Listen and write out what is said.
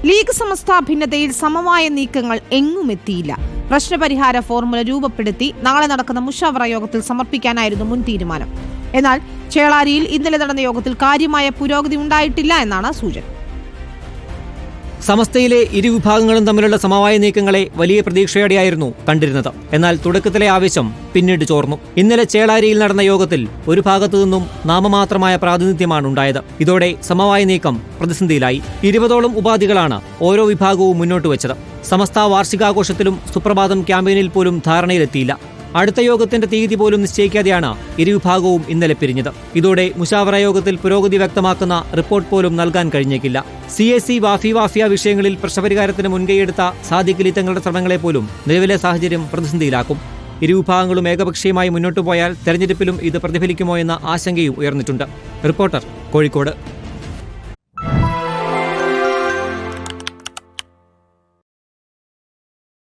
League സമസ്ത ഭിന്നതയിൽ സമവായ നീക്കങ്ങൾ എങ്ങുമെത്തിയില്ല. പ്രശ്നപരിഹാര formula രൂപപ്പെടുത്തി നാളെ നടക്കുന്ന മുഷാവറ യോഗത്തിൽ സമർപ്പിക്കാനായിരുന്നു മുൻ തീരുമാനം. എന്നാൽ ചേളാരിയിൽ ഇന്നലെ നടന്ന യോഗത്തിൽ കാര്യമായ പുരോഗതി ഉണ്ടായിട്ടില്ല എന്നാണ് സൂചന. സമസ്തയിലെ ഇരുവിഭാഗങ്ങളും തമ്മിലുള്ള സമവായ നീക്കങ്ങളെ വലിയ പ്രതീക്ഷയോടെയായിരുന്നു കണ്ടിരുന്നത്. എന്നാൽ തുടക്കത്തിലെ ആവേശം പിന്നീട് ചോർന്നു. ഇന്നലെ ചേളാരിയിൽ നടന്ന യോഗത്തിൽ ഒരു ഭാഗത്തു നിന്നും നാമമാത്രമായ പ്രാതിനിധ്യമാണ് ഉണ്ടായത്. ഇതോടെ സമവായ നീക്കം പ്രതിസന്ധിയിലായി. 20ഓളം ഉപാധികളാണ് ഓരോ വിഭാഗവും മുന്നോട്ട് വെച്ചത്. സമസ്ത വാർഷികാഘോഷത്തിലും സുപ്രഭാതം ക്യാമ്പയിനിൽ പോലും ധാരണയിലെത്തിയില്ല. അടുത്ത യോഗത്തിന്റെ തീയതി പോലും നിശ്ചയിക്കാതെയാണ് ഇരുവിഭാഗവും ഇന്നലെ പിരിഞ്ഞത്. ഇതോടെ മുഷാവറ യോഗത്തിൽ പുരോഗതി വ്യക്തമാക്കുന്ന റിപ്പോർട്ട് പോലും നൽകാൻ കഴിഞ്ഞേക്കില്ല. CAC വാഫിയ വിഷയങ്ങളിൽ പ്രശ്നപരിഹാരത്തിന് മുൻകൈയെടുത്ത സാദിഖ് അലി തങ്ങളുടെ ശ്രമങ്ങളെ പോലും നിലവിലെ സാഹചര്യം പ്രതിസന്ധിയിലാക്കും. ഇരുവിഭാഗങ്ങളും ഏകപക്ഷീയമായി മുന്നോട്ടു പോയാൽ തെരഞ്ഞെടുപ്പിലും ഇത് പ്രതിഫലിക്കുമോ എന്ന ആശങ്കയും ഉയർന്നിട്ടുണ്ട്. റിപ്പോർട്ടർ, കോഴിക്കോട്.